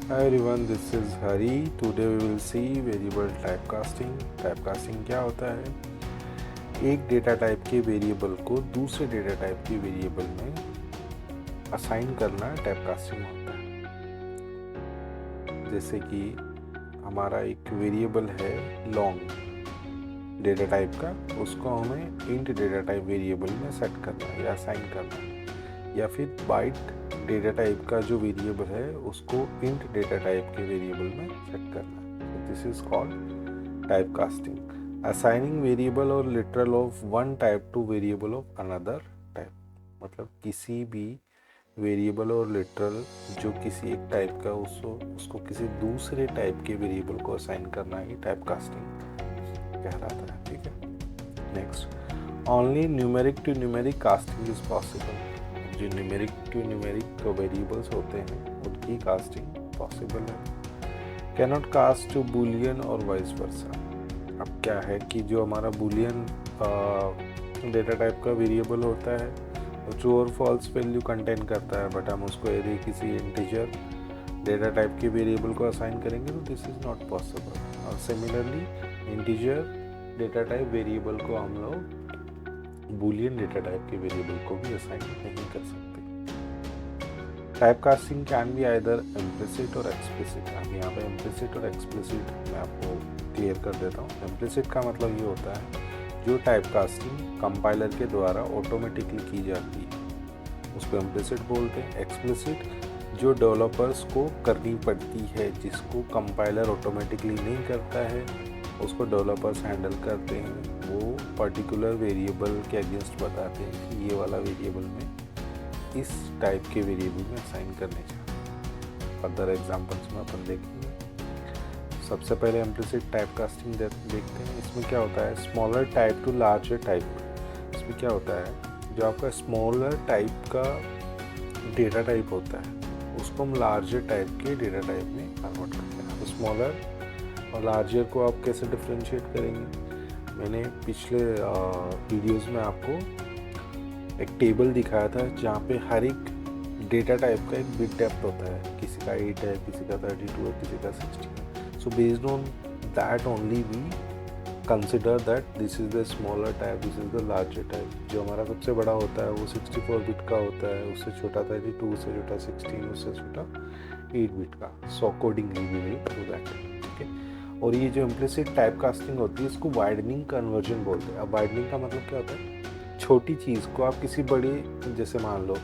Hi everyone, this is Hari. Today we will see variable typecasting. Typecasting क्या होता है? एक डेटा टाइप के वेरिएबल को दूसरे डेटा टाइप के वेरिएबल में असाइन करना टाइपकास्टिंग होता है। जैसे कि हमारा एक वेरिएबल है लॉन्ग डेटा टाइप का, उसको हमें इंट डेटा टाइप वेरिएबल में सेट करना है या असाइन करना है, या फिर बाइट डेटा टाइप का जो वेरिएबल है उसको इंट डेटा टाइप के वेरिएबल में सेट करना है। This is called typecasting, assigning variable और literal of one type to variable of another type. मतलब किसी भी वेरिएबल और लिटरल जो किसी एक टाइप का उसको किसी दूसरे टाइप के वेरिएबल को असाइन करना ही टाइपकास्टिंग कहलाता है। ठीक है, next, only numeric to numeric casting is possible. जो न्यूमेरिक टू न्यूमेरिक वेरिएबल्स होते हैं उनकी कास्टिंग पॉसिबल है। कैनॉट कास्ट टू बूलियन और वाइस वर्सा। अब क्या है कि जो हमारा बूलियन डेटा टाइप का वेरिएबल होता है वो ट्रू और फॉल्स वैल्यू कंटेन करता है, बट हम उसको यदि किसी इंटीजर डेटा टाइप के वेरिएबल को असाइन करेंगे तो दिस इज़ नॉट पॉसिबल। और similarly integer data type variable को हम लोग बूलियन डेटा टाइप के वेरिएबल को भी असाइन नहीं कर सकते। Typecasting can be either implicit और एक्सप्लिसिट। अब यहाँ पे इम्प्लिसिट और एक्सप्लिसिट मैं आपको क्लियर कर देता हूँ। इम्प्लिसिट का मतलब ये होता है जो टाइपकास्टिंग कंपाइलर के द्वारा ऑटोमेटिकली की जाती है उसको इम्प्लिसिट बोलते हैं। एक्सप्लिसिट जो डेवलपर्स को करनी पड़ती है, जिसको कंपाइलर ऑटोमेटिकली नहीं करता है, उसको डेवलपर्स हैंडल करते हैं। वो पर्टिकुलर वेरिएबल के अगेंस्ट बताते हैं कि ये वाला वेरिएबल में इस टाइप के वेरिएबल में असाइन करने चाहिए। फर्दर एग्जांपल्स में अपन देखेंगे। सबसे पहले इम्प्लिसिट टाइपकास्टिंग देखते हैं। इसमें क्या होता है, smaller type two larger type. इसमें क्या होता है, जो आपका स्मॉलर टाइप का डेटा टाइप होता है उसको हम लार्जर टाइप के डेटा टाइप में कन्वर्ट करते हैं। तो स्मॉलर और लार्जर को आप कैसे डिफ्रेंशिएट करेंगे, मैंने पिछले वीडियोस में आपको एक टेबल दिखाया था जहाँ पे हर एक डेटा टाइप का एक बिट डेप्थ होता है। किसी का 8 है, किसी का 32 है, किसी का 60 है। So based on that only we consider that this is the smaller type, this is the larger type. जो हमारा सबसे बड़ा होता है वो 64 बिट का होता है, उससे छोटा 32, उससे छोटा 16, उससे छोटा 8 बिट का। So accordingly we will do that. ठीक है, और ये जो इम्प्लिसिट टाइपकास्टिंग होती है इसको वाइडनिंग कन्वर्जन बोलते हैं। अब वाइडनिंग का मतलब क्या होता है, छोटी चीज़ को आप किसी बड़ी, जैसे मान लो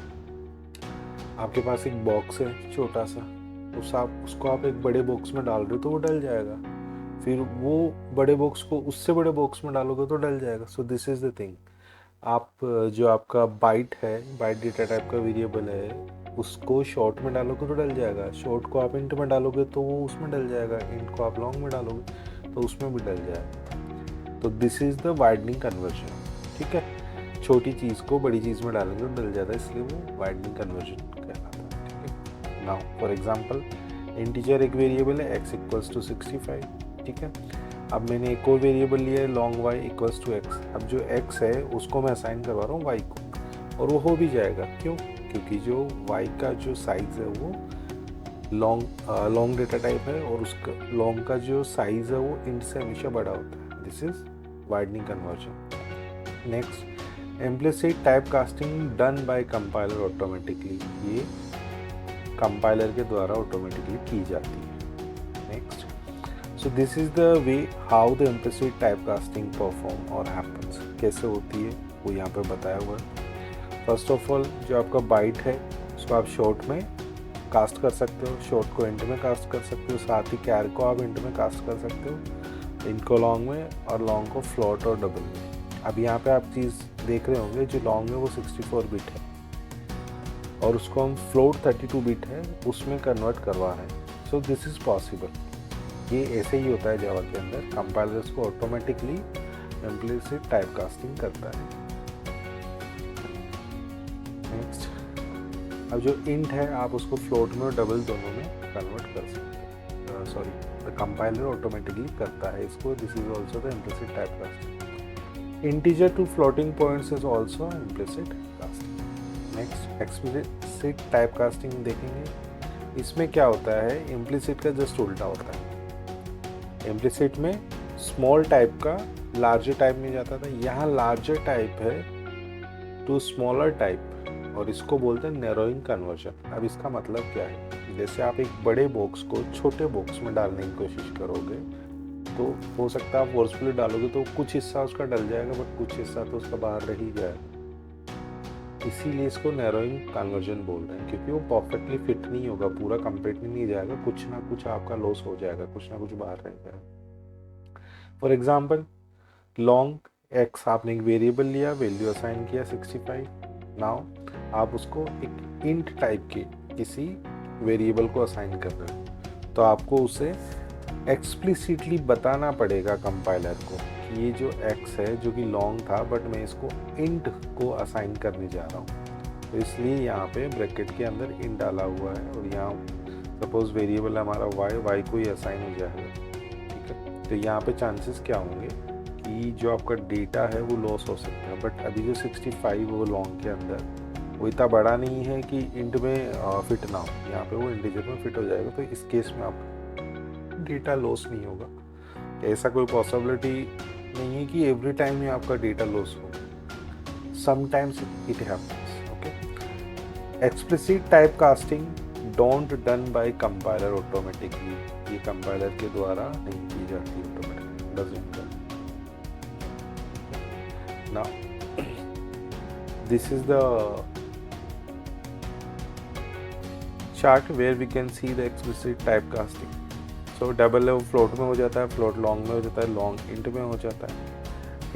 आपके पास एक बॉक्स है छोटा सा, उसको आप एक बड़े बॉक्स में डाल रहे हो तो वो डल जाएगा। फिर वो बड़े बॉक्स को उससे बड़े बॉक्स में डालोगे तो डल जाएगा। So this is the thing. आप जो आपका बाइट है, बाइट डेटा टाइप का वेरिएबल है, उसको शॉर्ट में डालोगे तो डल जाएगा। शॉर्ट को आप इंट में डालोगे तो वो उसमें डल जाएगा। इंट को आप लॉन्ग में डालोगे तो उसमें भी डल जाएगा। तो this is the widening conversion. ठीक है, छोटी चीज़ को बड़ी चीज़ में डालेंगे तो डल जाता है, इसलिए वो वाइडनिंग कन्वर्जन कहलाता है। ठीक है, नाउ फॉर एग्जांपल इंटीजर एक वेरिएबल है x इक्वल्स टू 65। ठीक है, अब मैंने एक और वेरिएबल लिया है long y equals to x। अब जो x है उसको मैं असाइन करवा रहा हूँ y को, और वो हो भी जाएगा। क्यों? क्योंकि जो y का जो साइज़ है वो लॉन्ग डेटा टाइप है और उसका लॉन्ग का जो साइज़ है वो इंट से हमेशा बड़ा होता है। This is widening conversion. Next, implicit typecasting done by compiler automatically. ये कंपाइलर के द्वारा ऑटोमेटिकली की जाती है। Next, so this is the way how the implicit typecasting perform और हैपन्स। कैसे होती है वो यहाँ पे बताया हुआ है। फर्स्ट ऑफ ऑल, जो आपका बाइट है उसको आप शॉर्ट में कास्ट कर सकते हो, शॉर्ट को इंट में कास्ट कर सकते हो, साथ ही कैर को आप इंट में कास्ट कर सकते हो, इंट को लॉन्ग में और लॉन्ग को फ्लोट और डबल में। अब यहाँ पे आप चीज़ देख रहे होंगे, जो लॉन्ग है वो 64 बिट है और उसको हम फ्लोट 32 बिट है उसमें कन्वर्ट करवा रहे हैं। So this is possible. ये ऐसे ही होता है जावा के अंदर, कंपाइलर्स को ऑटोमेटिकली इम्प्लिसिट टाइपकास्टिंग करता है। नेक्स्ट, अब जो इंट है आप उसको फ्लोट में और डबल दोनों में कन्वर्ट कर सकते हैं। सॉरी, द कंपाइलर ऑटोमेटिकली करता है इसको। This is also the implicit typecasting. Integer to floating points is also implicit casting. Next, explicit typecasting देखेंगे। इसमें क्या होता है, इम्प्लिसिट का जस्ट उल्टा होता है। इम्प्लिसिट में स्मॉल टाइप का लार्जर टाइप में जाता था, यहाँ लार्जर टाइप है टू स्मॉलर टाइप, और इसको बोलते हैं नैरोइंग कन्वर्जन। अब इसका मतलब क्या है, जैसे आप एक बड़े बॉक्स को छोटे बॉक्स में डालने की कोशिश करोगे तो हो सकता है आप फोर्सफुली डालोगे तो कुछ हिस्सा उसका डल जाएगा, बट कुछ हिस्सा तो उसका बाहर रह ही जाएगा। इसीलिए इसको नैरोइंग कन्वर्जन बोल रहे हैं, क्योंकि वो परफेक्टली फिट नहीं होगा, पूरा कंप्लीटली नहीं जाएगा, कुछ ना कुछ आपका लॉस हो जाएगा, कुछ ना कुछ बाहर रह जाएगा। फॉर एग्जाम्पल लॉन्ग एक्स, आपने एक वेरिएबल लिया, वैल्यू असाइन किया 65। नाउ आप उसको एक इंट टाइप के किसी वेरिएबल को असाइन कर रहे हो, तो आपको उसे एक्सप्लिसिटली बताना पड़ेगा कंपाइलर को कि ये जो x है जो कि लॉन्ग था, बट मैं इसको इंट को असाइन करने जा रहा हूँ, तो इसलिए यहाँ पे ब्रैकेट के अंदर इंट डाला हुआ है, और यहाँ सपोज वेरिएबल हमारा y को ही असाइन हो जाएगा, ठीक है। तो यहाँ पे चांसेस क्या होंगे कि जो आपका डेटा है वो लॉस हो सकता है, बट अभी जो 65 वो लॉन्ग के अंदर वो इतना बड़ा नहीं है कि इंट में फिट ना हो, यहाँ पे वो इंटीजर में फिट हो जाएगा, तो इस केस में आप डेटा लॉस नहीं होगा। ऐसा कोई पॉसिबिलिटी नहीं है कि एवरी टाइम ही आपका डेटा लॉस हो, sometimes it happens, okay. Explicit type casting don't done by compiler automatically, ये कंपाइलर के द्वारा नहीं की जाती automatically, doesn't done. Now this is the chart where we can see the explicit type casting. तो double है वो फ्लोट में हो जाता है, फ्लोट लॉन्ग में हो जाता है, लॉन्ग इंट में हो जाता है।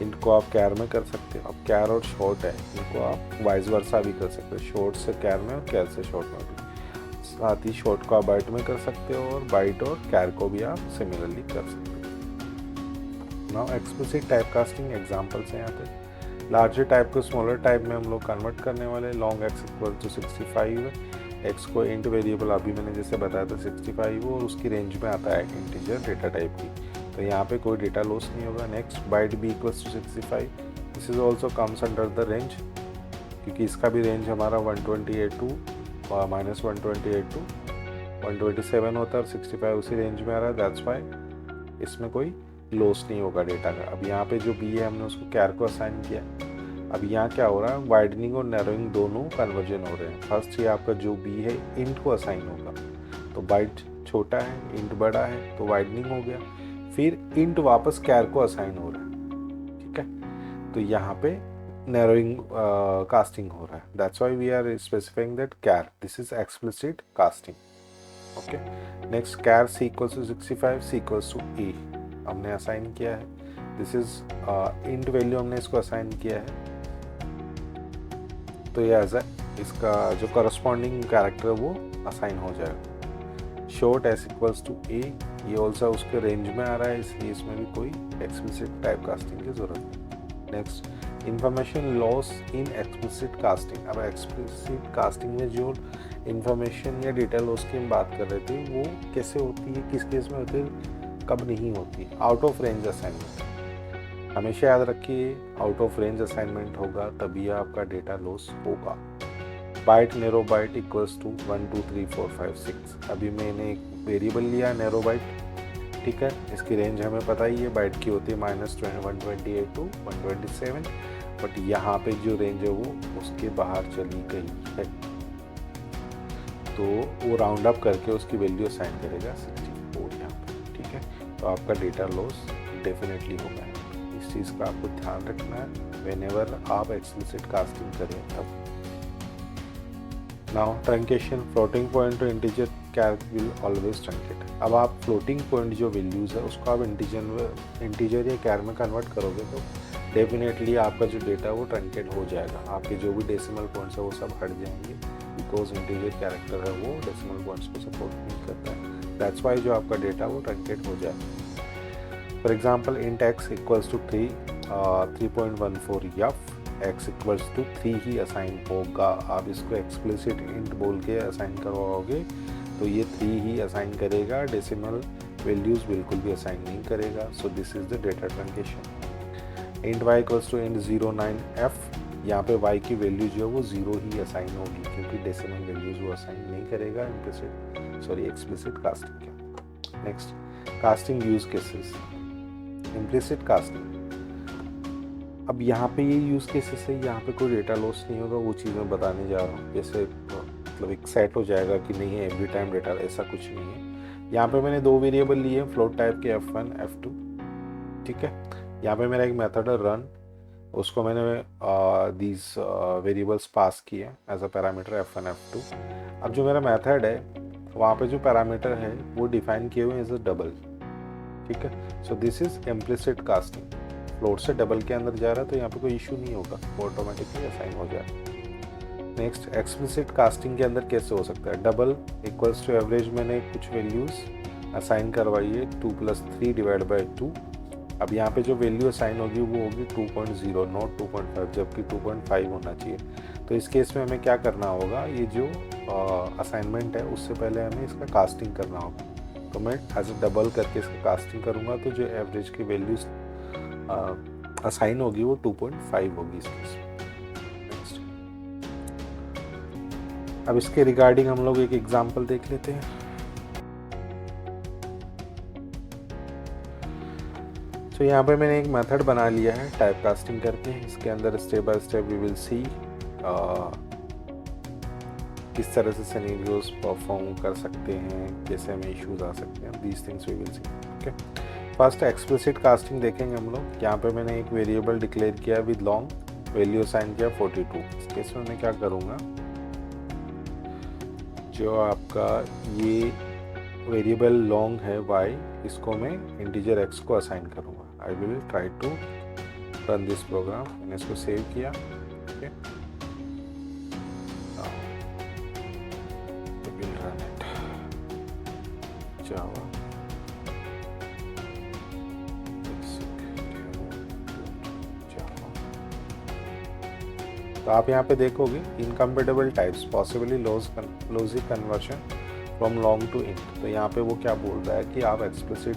इंट को आप कैर में कर सकते हो, अब कैर और शॉर्ट है, इनको आप वाइस वर्सा भी कर सकते हो, शॉर्ट से कैर में और कैर से शॉर्ट में भी। साथ ही शॉर्ट को आप बाइट में कर सकते हो, और बाइट और कैर को भी आप सिमिलरली कर सकते हो। Now explicit type casting examples हैं यहाँ पे। लार्जर टाइप को स्मॉलर टाइप में हम लोग कन्वर्ट करने वाले, long x equal to 65, x को इंट वेरिएबल अभी मैंने जैसे बताया था 65 और उसकी रेंज में आता है इंटीजर डेटा टाइप की, तो यहाँ पे कोई डेटा लॉस नहीं होगा। Next byte b equals to 65, this is also comes under the range, क्योंकि इसका भी रेंज हमारा 128 टू -128 टू 127 होता है, और 65 उसी रेंज में आ रहा है, दैट्स वाई इसमें कोई लॉस नहीं होगा डेटा का। अब यहाँ पे जो बी है हमने उसको कैर को असाइन किया। अब यहाँ क्या हो रहा है, वाइडनिंग और नैरोइंग दोनों कन्वर्जन हो रहे हैं। फर्स्ट ये आपका जो बी है इंट को असाइन होगा, तो बाइट छोटा है इंट बड़ा है तो वाइडनिंग हो गया, फिर इंट वापस कैर को असाइन हो रहा है, ठीक है। तो यहाँ पे नैरोइंग कास्टिंग हो रहा है, that's why we are specifying that char, this is explicit casting, okay. Next char c equals to 65, c equals to a हमने असाइन किया है, दिस इज इंट वैल्यू हमने इसको असाइन किया है, तो ये एज इसका जो करस्पॉन्डिंग कैरेक्टर है वो असाइन हो जाएगा। शॉर्ट एस इक्वल्स टू ए, ये ऑल्सो उसके रेंज में आ रहा है, इसलिए इसमें भी कोई एक्सप्लिसिट टाइप कास्टिंग की जरूरत नहीं। Next information loss in explicit casting. अब एक्सप्लिसिट कास्टिंग में जो इंफॉर्मेशन या डेटा लॉस की हम बात कर रहे थे वो कैसे होती है, किस केस में होती है, कब नहीं होती। आउट ऑफ रेंज असाइनमेंट, हमेशा याद रखिए आउट ऑफ रेंज असाइनमेंट होगा तभी आपका डेटा लॉस होगा। Byte narrow byte equals to 1 2 3 4 5 6, अभी मैंने एक वेरिएबल लिया नैरो बाइट, ठीक है, इसकी रेंज हमें पता ही है, बाइट की होती है -128 टू 127, बट यहाँ पे जो रेंज है वो उसके बाहर चली गई है, तो वो राउंड अप करके उसकी वैल्यू असाइन करेगा 64 यहाँ पे, ठीक है। तो आपका डेटा लॉस डेफिनेटली होगा, इस चीज़ का आपको ध्यान रखना है व्हेनेवर आप एक्सप्लिसिट कास्टिंग करें तब। Now truncation, floating point to integer char will always truncate. अब आप फ्लोटिंग पॉइंट जो वैल्यूज़ है उसको आप इंटीजर या कैर में कन्वर्ट करोगे तो डेफिनेटली आपका जो डेटा वो ट्रंकेट हो जाएगा, आपके जो भी डेसिमल पॉइंट्स है वो सब हट जाएंगे, बिकॉज इंटीजर कैरेक्टर है वो डेसिमल पॉइंट्स को सपोर्ट नहीं करता है, दैट्स वाई जो आपका डेटा वो ट्रंकेट हो जाएगा। For example int x equals to 3.14 या एक्स इक्वल्स टू 3 ही असाइन होगा। आप इसको एक्सप्लिसिट इंट बोल के असाइन करवाओगे तो ये 3 ही असाइन करेगा, डेसिमल वैल्यूज़ बिल्कुल भी असाइन नहीं करेगा, so this is the data truncation. Int y equals to int 09f, यहाँ पे y की वैल्यू जो है वो 0 ही असाइन होगी क्योंकि डेसिमल वैल्यूज़ वो असाइन नहीं करेगा इम्प्लिसिट, एक्सप्लिसिट कास्टिंग क्या। Next casting use cases, implicit casting. अब यहाँ पे ये यूज केसेस है, यहाँ पे कोई डेटा लॉस नहीं होगा, वो चीज़ मैं बताने जा रहा हूँ। जैसे मतलब एक सेट हो जाएगा कि नहीं है एवरी टाइम डेटा, ऐसा कुछ नहीं है। यहाँ पे मैंने दो वेरिएबल लिए हैं फ्लोट टाइप के F1 F2, ठीक है। यहाँ पे मेरा एक मेथड है रन, उसको मैंने दीज वेरिएबल्स पास किए as a parameter F1 F2। अब जो मेरा मेथड है वहाँ पे जो पैरामीटर है वो डिफाइन किए हुए एज अ डबल, ठीक है। सो this is implicit casting. Float से डबल के अंदर जा रहा है तो यहाँ पे कोई इशू नहीं होगा, वो ऑटोमेटिकली असाइन हो जाए। नेक्स्ट एक्सप्लिसिट कास्टिंग के अंदर कैसे हो सकता है, डबल इक्वल्स टू एवरेज मैंने कुछ वैल्यूज असाइन करवाई है 2 + 3 / 2। अब यहाँ पे जो वैल्यू असाइन होगी वो होगी 2.0 नॉट 2.5, जबकि 2.5 होना चाहिए। तो इस केस में हमें क्या करना होगा, ये जो असाइनमेंट है उससे पहले हमें इसका कास्टिंग करना होगा। तो मैं एज अ डबल करके इसका कास्टिंग करूँगा तो जो एवरेज की वैल्यूज असाइन होगी वो 2.5 होगी इस केस में। नेक्स्ट, अब इसके रिगार्डिंग हम लोग एक एग्जांपल देख लेते हैं। तो यहाँ पे मैंने एक मेथड बना लिया है टाइप कास्टिंग करके। इसके अंदर step by step we will see किस तरह से सिनेरियोस परफॉर्म कर सकते हैं, कैसे हमें इश्यूज आ सकते हैं, these things we will see. Okay, first explicit casting देखेंगे हम लोग। यहाँ पे मैंने एक वेरिएबल डिक्लेयर किया विद लॉन्ग, वैल्यू असाइन किया 42। इस केस में मैं क्या करूँगा, जो आपका ये वेरिएबल लॉन्ग है y, इसको मैं इंटीजर x को असाइन करूँगा। I will try to run this program. मैंने इसको सेव किया, okay, will run it Java तो आप यहाँ पे देखोगे incompatible types possibly logic conversion from long to int. तो यहाँ पे वो क्या बोल रहा है कि आप एक्सप्लिसिट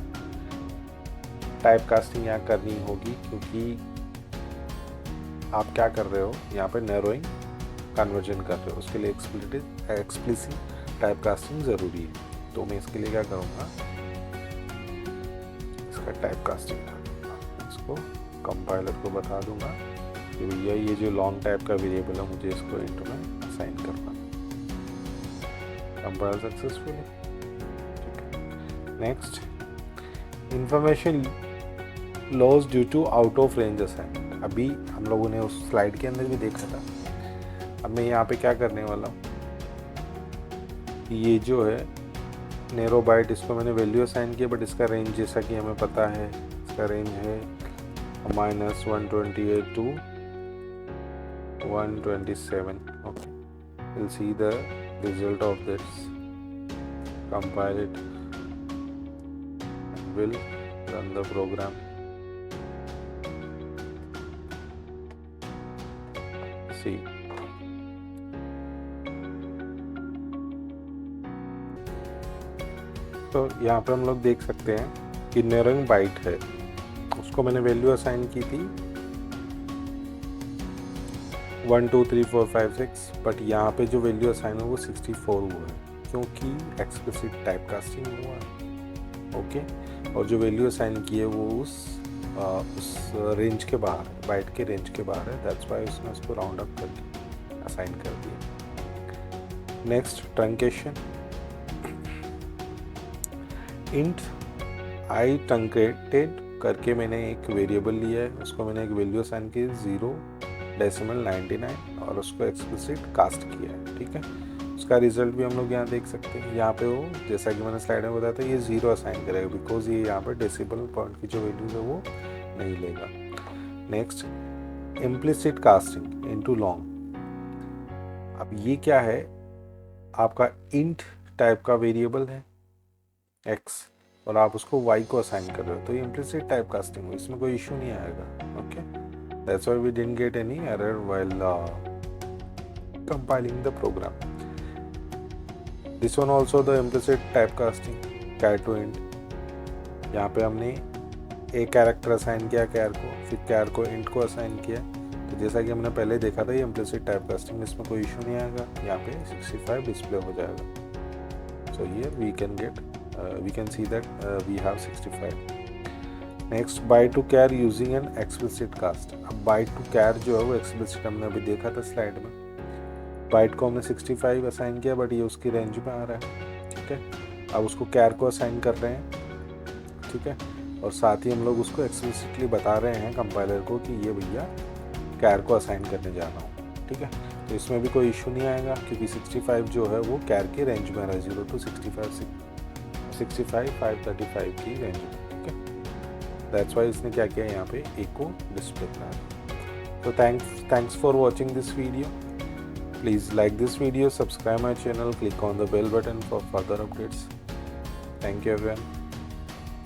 टाइप कास्टिंग यहाँ करनी होगी, क्योंकि आप क्या कर रहे हो यहाँ पे नैरोइंग कन्वर्जन कर रहे हो, उसके लिए एक्सप्लिसिट टाइप कास्टिंग ज़रूरी है। तो मैं इसके लिए क्या करूँगा, इसका टाइप कास्टिंग इसको कंपाइलर को बता दूंगा कि भैया ये जो लॉन्ग टाइप का वेरिएबल है मुझे इसको इंट में असाइन करना। कंपाइल सक्सेसफुली, ठीक है। Next, information loss due to out of range assignment. अभी हम लोगों ने उस स्लाइड के अंदर भी देखा था। अब मैं यहाँ पे क्या करने वाला हूँ, ये जो है नैरो बाइट, इसको मैंने वैल्यू असाइन किया, बट इसका रेंज जैसा कि हमें पता है इसका रेंज है -128 to 127. Okay, we'll see the result of this. Compile it and we'll run the program. See, तो यहाँ पे हम लोग देख सकते हैं कि नैरोइंग बाइट है, उसको मैंने वैल्यू असाइन की थी 1 2 3 4 5 6, बट यहाँ पे जो वैल्यू असाइन हुआ वो 64 हुआ है, क्योंकि एक्सप्लिसिट टाइप कास्टिंग हुआ है। ओके, और जो वैल्यू असाइन की है वो उस रेंज के बाहर है, बाइट के रेंज के बाहर है, दैट्स वाई उसने उसको राउंड अप करके असाइन कर दिया। Next, truncation. इंट आई ट्रंकेटेड करके मैंने एक वेरिएबल लिया है, उसको मैंने एक वैल्यू असाइन की 0.99 और उसको एक्सप्लिसिट कास्ट किया है, ठीक है। उसका रिजल्ट भी हम लोग यहाँ देख सकते हैं। यहाँ पे वो जैसा कि मैंने स्लाइड में बताया था, ये 0 असाइन करेगा बिकॉज ये यहाँ पे डेसिमल पॉइंट की जो वैल्यूज है वो नहीं लेगा। Next, implicit casting into long. अब ये क्या है, आपका इंट टाइप का वेरिएबल है x और आप उसको y को असाइन कर रहे हो, तो ये इम्प्लिसिट टाइप कास्टिंग हो, इसमें कोई इशू नहीं आएगा। Okay, that's why we didn't get any error while compiling the program. This one also the implicit type casting, char to int. यहाँ पे हमने एक कैरेक्टर असाइन किया कैर को, फिर कैर को इंट को असाइन किया। तो जैसा कि हमने पहले देखा था, ये इम्प्लिसिट टाइप कास्टिंग, इसमें कोई इशू नहीं आएगा, यहाँ पे 65 डिस्प्ले हो जाएगा। So here we can get we can see that we have 65. Next byte to char using an explicit cast. अब बाय टू कैर जो है वो एक्सप्लिसिट हमने अभी देखा था स्लाइड में। बाइट को हमने 65 असाइन किया, बट ये उसकी रेंज में आ रहा है, ठीक है। अब उसको कैर को असाइन कर रहे हैं, ठीक है, और साथ ही हम लोग उसको एक्सप्लिसिटली बता रहे हैं कंपाइलर को कि ये भैया कैर को असाइन करने जा रहा हूँ, ठीक है। तो इसमें भी कोई इशू नहीं आएगा क्योंकि 65 जो है वो कैर के रेंज में आ रहा है, 0 to 65 535 की रेंज में, ठीक है। दैट्स वाई इसने क्या किया, यहाँ पे एको डिस्प्ले करा। तो thanks for watching this video. Please like this video, subscribe my channel, click on the bell button for further updates. Thank you everyone.